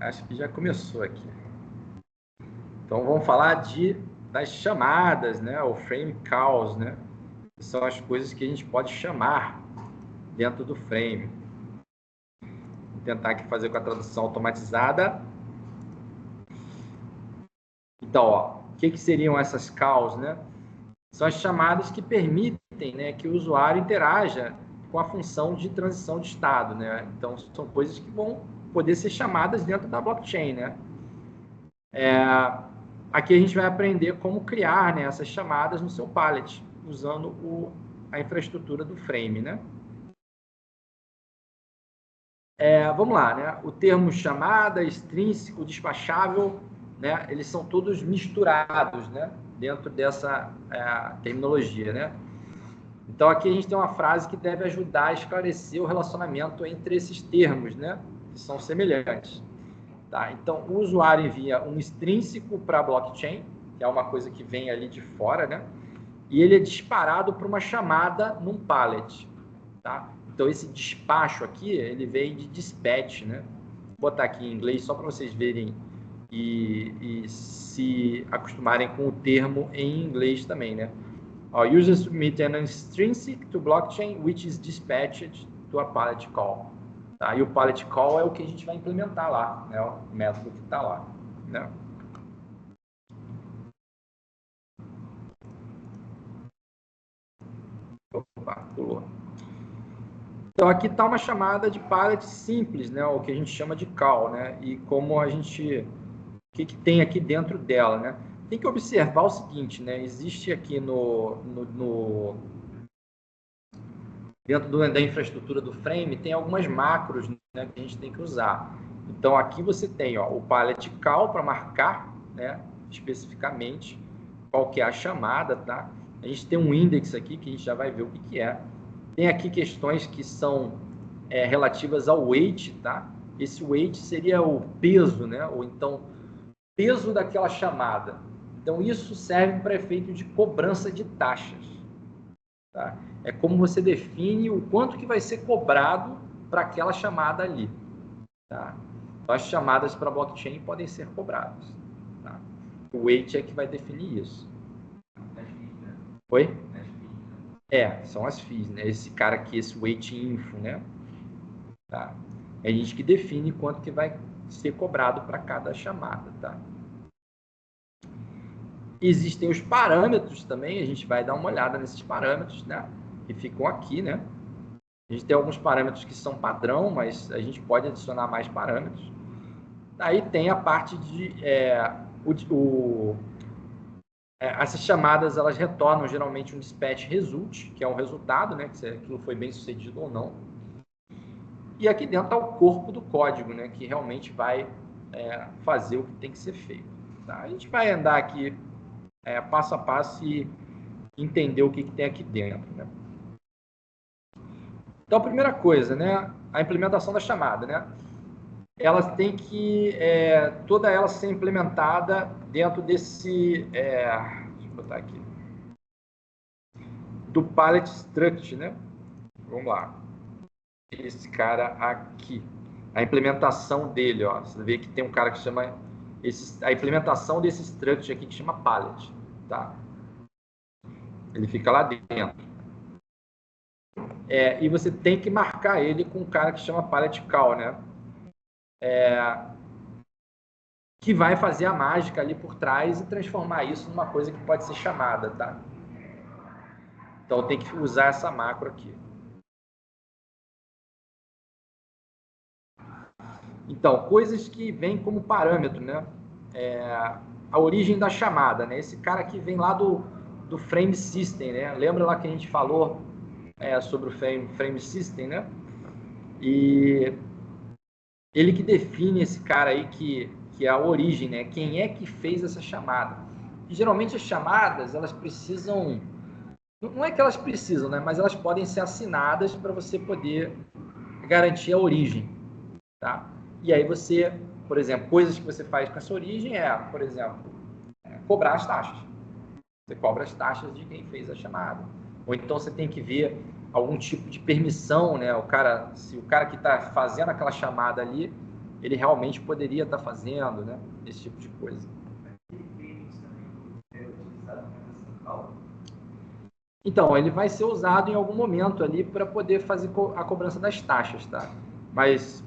Acho que já começou aqui. Então, vamos falar das chamadas, né? O frame calls, né? Que são as coisas que a gente pode chamar dentro do frame. Vou tentar aqui fazer com a tradução automatizada. Então, ó, o que seriam essas calls, né? São as chamadas que permitem, né, que o usuário interaja com a função de transição de estado, né? Então, são coisas que vão poder ser chamadas dentro da blockchain, né? Aqui a gente vai aprender como criar, né, essas chamadas no seu pallet, usando a infraestrutura do frame, né? Vamos lá, né? O termo chamada, extrínseco, despachável, né? Eles são todos misturados, né? Dentro dessa terminologia, né? Então, aqui a gente tem uma frase que deve ajudar a esclarecer o relacionamento entre esses termos, né? Que são semelhantes. Tá? Então, o usuário envia um extrínseco para a blockchain, que é uma coisa que vem ali de fora, né? E ele é disparado para uma chamada num pallet. Tá? Então, esse despacho aqui, ele vem de dispatch, né? Vou botar aqui em inglês só para vocês verem e se acostumarem com o termo em inglês também, né? Users submit an extrinsic to blockchain, which is dispatched to a pallet call. Tá? E o pallet call é o que a gente vai implementar lá, né? O método que está lá, né? Opa, pulou. Então, aqui está uma chamada de pallet simples, né? O que a gente chama de call, né? E como a gente... O que tem aqui dentro dela, né? Tem que observar o seguinte, né? Existe aqui dentro da infraestrutura do frame, tem algumas macros, né, que a gente tem que usar. Então, aqui você tem, ó, o pallet call para marcar, né, especificamente qual que é a chamada, tá? A gente tem um index aqui que a gente já vai ver o que é. Tem aqui questões que são relativas ao weight, tá? Esse weight seria o peso, né? Ou então, peso daquela chamada. Então, isso serve para efeito de cobrança de taxas. Tá? É como você define o quanto que vai ser cobrado para aquela chamada ali. Tá? Então, as chamadas para blockchain podem ser cobradas. Tá? O weight é que vai definir isso. Oi? São as fees, né? Esse cara aqui, esse weight info, né? Tá? É a gente que define quanto que vai ser cobrado para cada chamada, tá? Existem os parâmetros também, a gente vai dar uma olhada nesses parâmetros, né? Que ficam aqui, né? A gente tem alguns parâmetros que são padrão, mas a gente pode adicionar mais parâmetros. Aí tem a parte de... essas chamadas, elas retornam geralmente um dispatch result, que é um resultado, né? Se aquilo foi bem sucedido ou não. E aqui dentro está o corpo do código, né? Que realmente vai fazer o que tem que ser feito. Tá? A gente vai andar aqui passo a passo e entender o que tem aqui dentro, né? Então, a primeira coisa, né? A implementação da chamada, né? Ela tem que toda ela ser implementada dentro desse deixa eu botar aqui do pallet struct, né? Vamos lá, esse cara aqui, a implementação dele, ó, você vê que tem um cara que chama a implementação desse struct aqui que chama pallet, tá? Ele fica lá dentro. E você tem que marcar ele com um cara que chama pallet call, né? Que vai fazer a mágica ali por trás e transformar isso numa coisa que pode ser chamada, tá? Então, tem que usar essa macro aqui. Então, coisas que vêm como parâmetro, né? A origem da chamada, né? Esse cara aqui vem lá do frame system, né? Lembra lá que a gente falou sobre o frame system, né? E ele que define esse cara aí que é a origem, né? Quem é que fez essa chamada? E geralmente as chamadas, elas precisam... Não é que elas precisam, né? Mas elas podem ser assinadas para você poder garantir a origem, tá? E aí você, por exemplo, coisas que você faz com essa origem por exemplo, cobrar as taxas. Você cobra as taxas de quem fez a chamada. Ou então você tem que ver algum tipo de permissão, né? Se o cara que está fazendo aquela chamada ali, ele realmente poderia estar fazendo, né? Esse tipo de coisa. Então, ele vai ser usado em algum momento ali para poder fazer a cobrança das taxas, tá? Mas,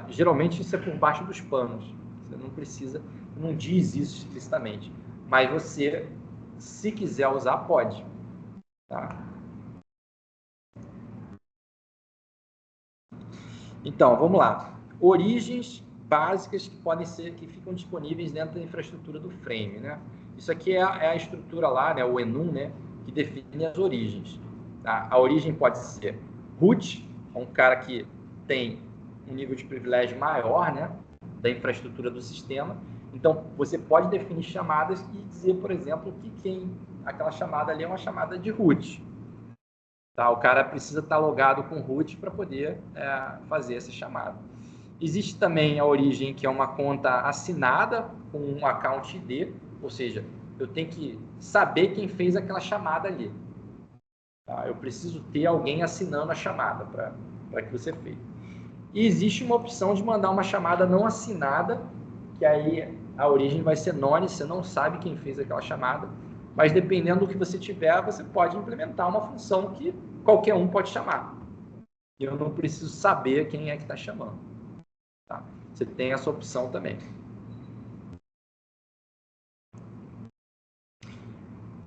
geralmente, isso é por baixo dos panos. Você não precisa, não diz isso explicitamente. Mas você, se quiser usar, pode. Tá? Então, vamos lá. Origens básicas que podem ser, que ficam disponíveis dentro da infraestrutura do Frame, né? Isso aqui é a estrutura lá, né? O enum, né? Que define as origens. Tá? A origem pode ser root, um cara que tem um nível de privilégio maior, né? Da infraestrutura do sistema. Então, você pode definir chamadas e dizer, por exemplo, que aquela chamada ali é uma chamada de root. Tá? O cara precisa estar logado com root para poder fazer essa chamada. Existe também a origem, que é uma conta assinada com um account ID, ou seja, eu tenho que saber quem fez aquela chamada ali. Tá? Eu preciso ter alguém assinando a chamada para que você fez. E existe uma opção de mandar uma chamada não assinada, que aí a origem vai ser none, você não sabe quem fez aquela chamada, mas dependendo do que você tiver, você pode implementar uma função que qualquer um pode chamar. Eu não preciso saber quem é que está chamando. Tá? Você tem essa opção também.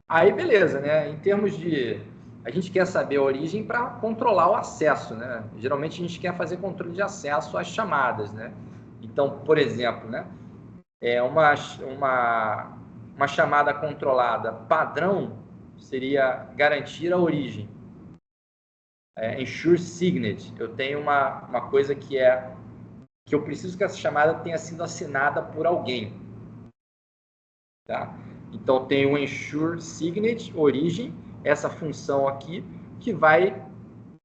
Aí, beleza, né? Em termos de... A gente quer saber a origem para controlar o acesso, né? Geralmente a gente quer fazer controle de acesso às chamadas, né? Então, por exemplo, né? Uma chamada controlada padrão seria garantir a origem. Ensure signet. Eu tenho uma coisa que eu preciso que essa chamada tenha sido assinada por alguém. Tá? Então, tem o ensure signet, origem, essa função aqui, que vai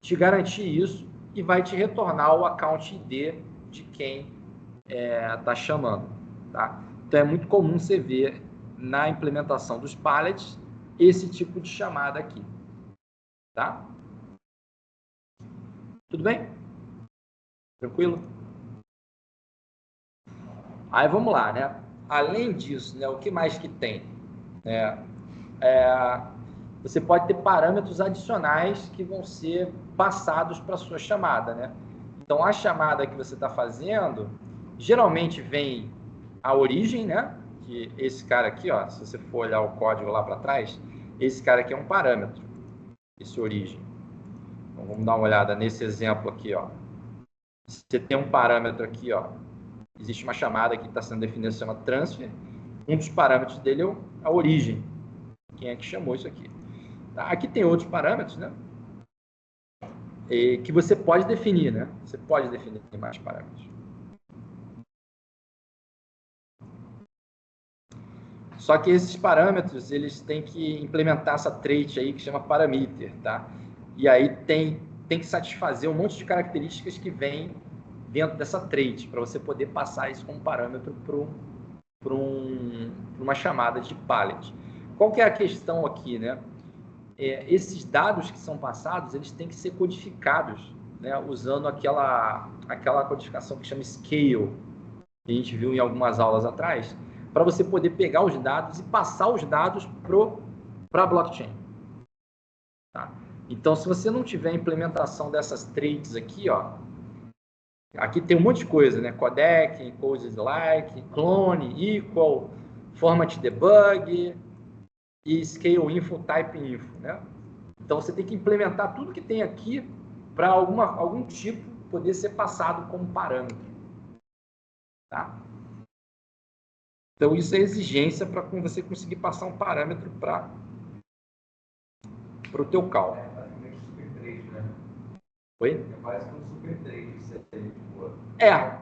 te garantir isso e vai te retornar o account ID de quem está chamando. Tá? Então, é muito comum você ver na implementação dos pallets esse tipo de chamada aqui. Tá? Tudo bem? Tranquilo? Aí vamos lá, né? Além disso, né, o que mais que tem? Você pode ter parâmetros adicionais que vão ser passados para a sua chamada, né? Então, a chamada que você está fazendo, geralmente vem a origem, né? Que esse cara aqui, ó, se você for olhar o código lá para trás, esse cara aqui é um parâmetro, esse origem. Então, vamos dar uma olhada nesse exemplo aqui, ó. Você tem um parâmetro aqui, ó. Existe uma chamada que está sendo definida, se chama transfer. Um dos parâmetros dele é a origem. Quem é que chamou isso aqui? Tá? Aqui tem outros parâmetros, né? Que você pode definir, né? Você pode definir mais parâmetros. Só que esses parâmetros, eles têm que implementar essa trait aí que chama parameter, tá? E aí tem que satisfazer um monte de características que vêm dentro dessa trait, para você poder passar isso como parâmetro para uma chamada de pallet. Qual que é a questão aqui, né? Esses dados que são passados, eles têm que ser codificados, né? Usando aquela codificação que chama scale, que a gente viu em algumas aulas atrás, para você poder pegar os dados e passar os dados para a blockchain. Tá? Então, se você não tiver a implementação dessas traits aqui, ó, aqui tem um monte de coisa, né? Codec, encode like, clone, equal, format debug e scale info, type info, né? Então, você tem que implementar tudo que tem aqui para algum tipo poder ser passado como parâmetro. Tá? Então, isso é exigência para você conseguir passar um parâmetro para o teu call. Oi? É quase que um super trade.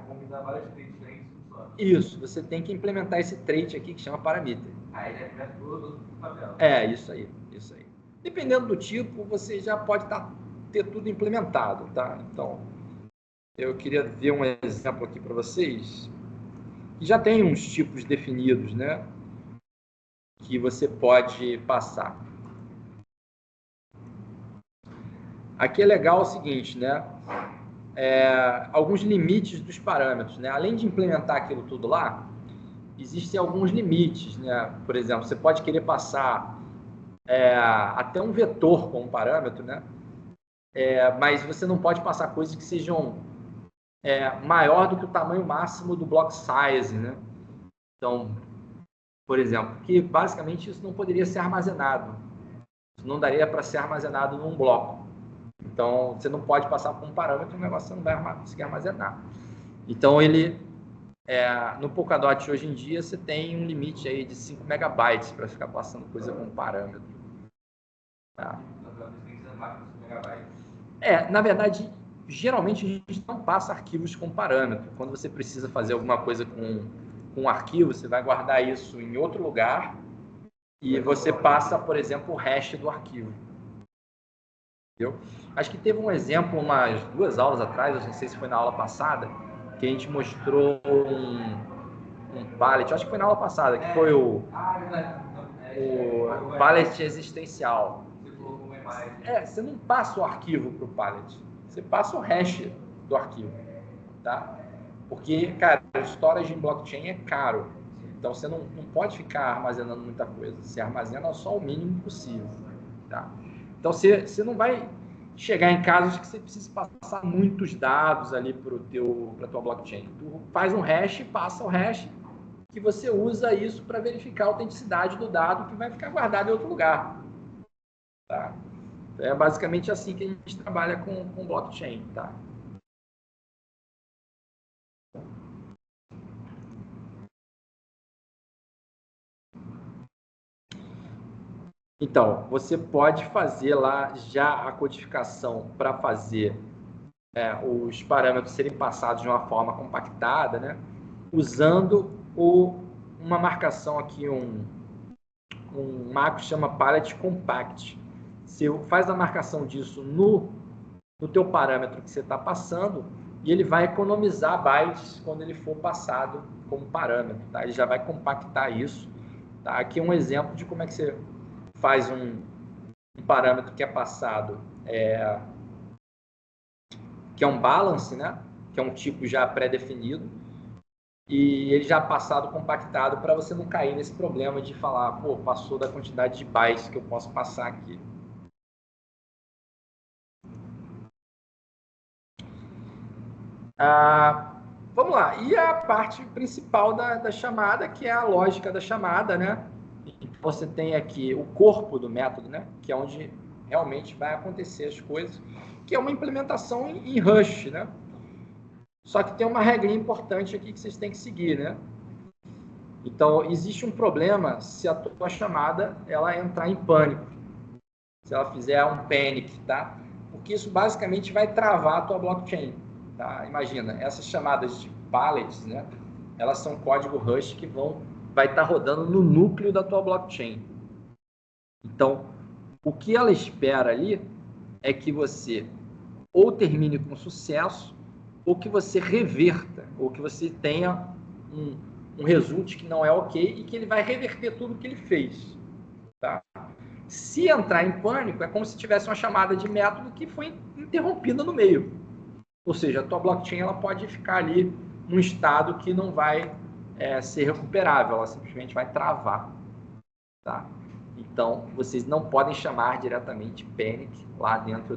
Combinar várias trades diferentes. Isso, você tem que implementar esse trait aqui que chama parameter. Aí ele é tudo no papel. Isso aí. Dependendo do tipo, você já pode ter tudo implementado, tá? Então, eu queria ver um exemplo aqui para vocês. E já tem uns tipos definidos, né? Que você pode passar. Aqui é legal o seguinte, né? alguns limites dos parâmetros, né? Além de implementar aquilo tudo lá, existem alguns limites, né? Por exemplo, você pode querer passar até um vetor como parâmetro, né? Mas você não pode passar coisas que sejam maior do que o tamanho máximo do block size, né? Então, por exemplo, que basicamente isso não poderia ser armazenado. Isso não daria para ser armazenado num bloco. Então, você não pode passar por um parâmetro, um negócio que você não vai conseguir armazenar. Então, no Polkadot hoje em dia, você tem um limite aí de 5 megabytes para ficar passando coisa com parâmetro. Tá? Na verdade, geralmente a gente não passa arquivos com parâmetro. Quando você precisa fazer alguma coisa com um arquivo, você vai guardar isso em outro lugar e você passa, por exemplo, o hash do arquivo. Entendeu? Acho que teve um exemplo umas 2 aulas atrás, não sei se foi na aula passada, que a gente mostrou um pallet, acho que foi na aula passada, que foi o pallet existencial. Você não passa o arquivo para o pallet, você passa o hash do arquivo, tá? Porque, cara, o storage em blockchain é caro, então você não pode ficar armazenando muita coisa, você armazena só o mínimo possível, tá? Então você não vai chegar em casos que você precisa passar muitos dados ali para a tua blockchain. Tu faz um hash, passa o hash, que você usa isso para verificar a autenticidade do dado que vai ficar guardado em outro lugar, tá? É basicamente assim que a gente trabalha com blockchain, tá? Então, você pode fazer lá já a codificação para fazer os parâmetros serem passados de uma forma compactada, né? Usando uma marcação aqui, um macro que chama Palette Compact. Você faz a marcação disso no teu parâmetro que você está passando e ele vai economizar bytes quando ele for passado como parâmetro, tá? Ele já vai compactar isso, tá? Aqui é um exemplo de como é que você faz um parâmetro que é passado, que é um balance, né? Que é um tipo já pré-definido, e ele já passado compactado para você não cair nesse problema de falar, pô, passou da quantidade de bytes que eu posso passar aqui. Vamos lá. E a parte principal da chamada, que é a lógica da chamada, né? Você tem aqui o corpo do método, né? Que é onde realmente vai acontecer as coisas, que é uma implementação em Rush, né? Só que tem uma regrinha importante aqui que vocês têm que seguir, né? Então, existe um problema se a tua chamada ela entrar em pânico. Se ela fizer um panic, tá? Porque isso basicamente vai travar a tua blockchain, tá? Imagina, essas chamadas de pallets, né? Elas são código Rush que vai estar rodando no núcleo da tua blockchain. Então, o que ela espera ali é que você ou termine com sucesso, ou que você reverta, ou que você tenha um result que não é ok e que ele vai reverter tudo que ele fez. Tá? Se entrar em pânico, é como se tivesse uma chamada de método que foi interrompida no meio. Ou seja, a tua blockchain ela pode ficar ali num estado que não vai ser recuperável, ela simplesmente vai travar. Tá? Então, vocês não podem chamar diretamente panic lá dentro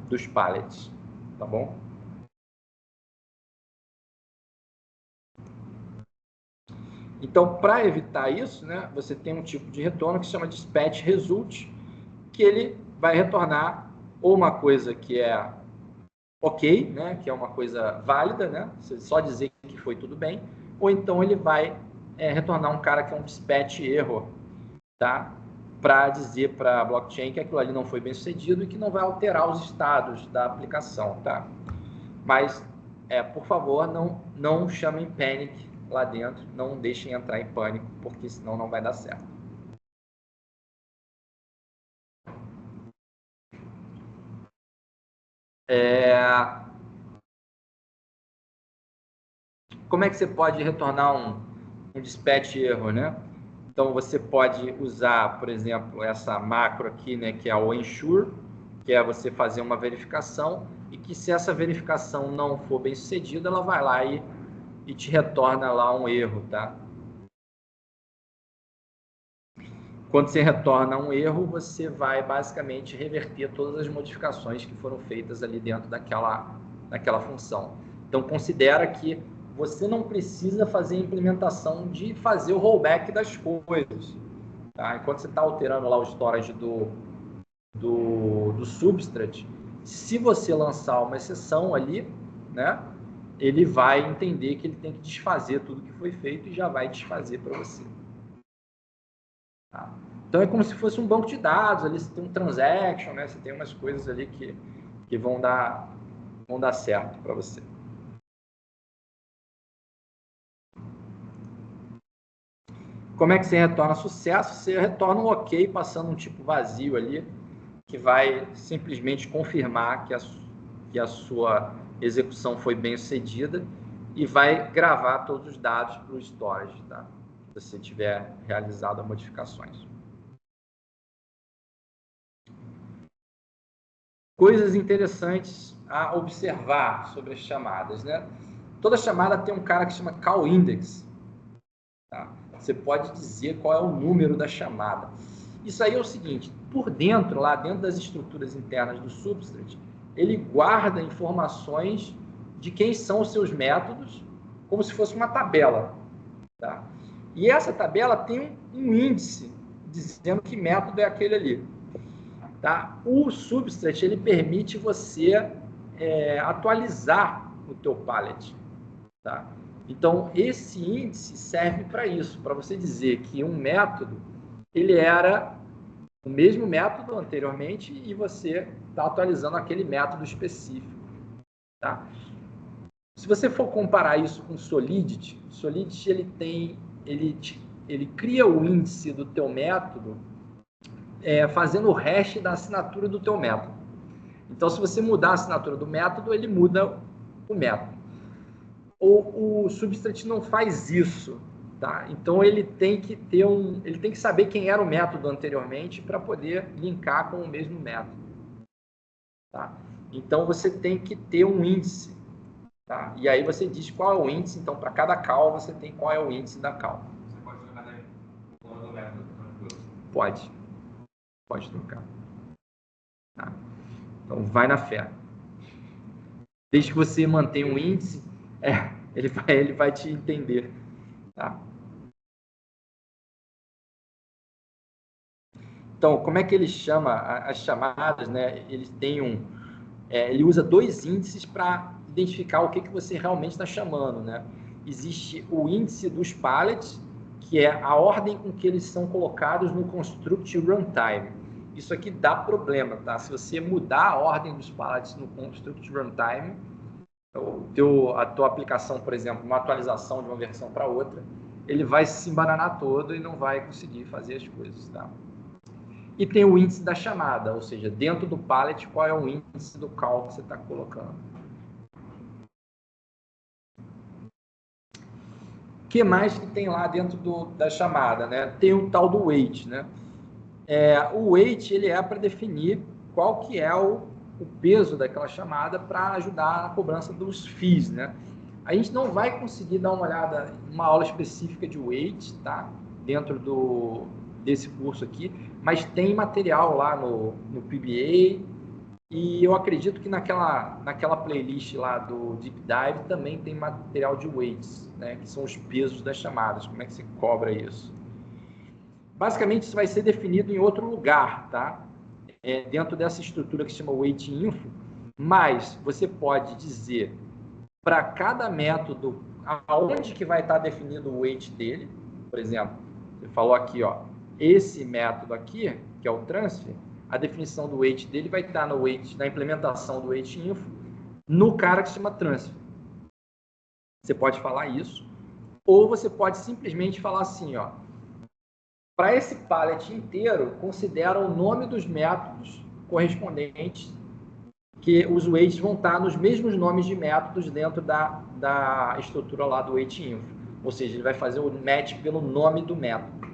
dos pallets, tá bom? Então, para evitar isso, né, você tem um tipo de retorno que se chama dispatch result, que ele vai retornar ou uma coisa que é ok, né, que é uma coisa válida, né, você só dizer que foi tudo bem, ou então ele vai retornar um cara que é um dispatch error, tá? Para dizer para a blockchain que aquilo ali não foi bem sucedido e que não vai alterar os estados da aplicação, tá? Mas, por favor, não chamem panic lá dentro, não deixem entrar em pânico, porque senão não vai dar certo. Como é que você pode retornar um dispatch error, né? Então, você pode usar, por exemplo, essa macro aqui, né, que é o ensure, que é você fazer uma verificação e que se essa verificação não for bem sucedida, ela vai lá e te retorna lá um erro, tá? Quando você retorna um erro, você vai basicamente reverter todas as modificações que foram feitas ali dentro daquela função. Então, considera que você não precisa fazer a implementação de fazer o rollback das coisas. Tá? Enquanto você está alterando lá o storage do substrate, se você lançar uma exceção ali, né, ele vai entender que ele tem que desfazer tudo que foi feito e já vai desfazer para você. Tá? Então é como se fosse um banco de dados, ali você tem um transaction, né, você tem umas coisas ali que vão dar certo para você. Como é que você retorna sucesso? Você retorna um OK passando um tipo vazio ali, que vai simplesmente confirmar que a sua execução foi bem sucedida e vai gravar todos os dados para o storage, tá? Se você tiver realizado as modificações. Coisas interessantes a observar sobre as chamadas, né? Toda chamada tem um cara que chama call index. Tá? Você pode dizer qual é o número da chamada. Isso aí é o seguinte, por dentro, lá dentro das estruturas internas do substrate, ele guarda informações de quem são os seus métodos, como se fosse uma tabela. Tá? E essa tabela tem um índice dizendo que método é aquele ali. Tá? O substrate ele permite você atualizar o teu pallet. Tá? Então, esse índice serve para isso, para você dizer que um método ele era o mesmo método anteriormente e você está atualizando aquele método específico. Tá? Se você for comparar isso com Solidity, ele cria o índice do teu método fazendo o hash da assinatura do teu método. Então, se você mudar a assinatura do método, ele muda o método. O substrate não faz isso, tá? Então ele tem que saber quem era o método anteriormente para poder linkar com o mesmo método, tá? Então você tem que ter um índice, tá? E aí você diz qual é o índice. Então para cada call você tem qual é o índice da call. Você pode trocar o nome do método? Pode trocar. Tá? Então vai na fé. Desde que você mantenha um índice, ele vai te entender. Tá? Então, como é que ele chama as chamadas, né? Ele usa dois índices para identificar o que você realmente está chamando, né? Existe o índice dos pallets, que é a ordem com que eles são colocados no construct runtime. Isso aqui dá problema, tá? Se você mudar a ordem dos pallets no construct runtime, a tua aplicação, por exemplo, uma atualização de uma versão para outra, ele vai se embananar todo e não vai conseguir fazer as coisas, tá? E tem o índice da chamada, ou seja, dentro do pallet, qual é o índice do call que você está colocando. O que mais que tem lá dentro da chamada, né? Tem o tal do wait, né? O wait ele é para definir qual que é o peso daquela chamada para ajudar na cobrança dos fees, né? A gente não vai conseguir dar uma olhada em uma aula específica de wait, tá? Dentro desse curso aqui, mas tem material lá no PBA e eu acredito que naquela playlist lá do Deep Dive também tem material de weights, né? Que são os pesos das chamadas, como é que se cobra isso. Basicamente, isso vai ser definido em outro lugar, tá? Dentro dessa estrutura que se chama Weight Info, mas você pode dizer para cada método aonde que vai estar definido o weight dele. Por exemplo, você falou aqui, ó, esse método aqui, que é o transfer, a definição do weight dele vai estar no weight, na implementação do Weight Info, no cara que se chama transfer. Você pode falar isso, ou você pode simplesmente falar assim, ó, para esse pallet inteiro, considera o nome dos métodos correspondentes, que os weights vão estar nos mesmos nomes de métodos dentro da estrutura lá do Weight Info. Ou seja, ele vai fazer o match pelo nome do método.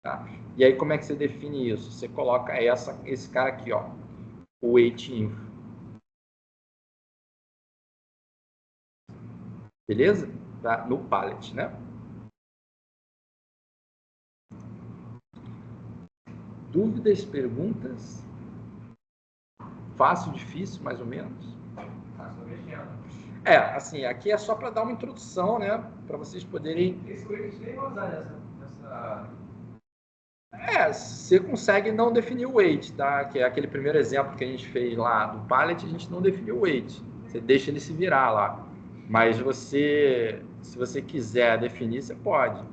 Tá? E aí, como é que você define isso? Você coloca esse cara aqui, ó, o weight info. Beleza? Tá? No pallet, né? Dúvidas, perguntas? Fácil, difícil, mais ou menos? Assim, aqui é só para dar uma introdução, né? Para vocês poderem... Esse weight nem vou usar nessa... Você consegue não definir o weight, tá? Que é aquele primeiro exemplo que a gente fez lá do pallet, a gente não definiu o weight. Você deixa ele se virar lá. Mas se você quiser definir, você pode.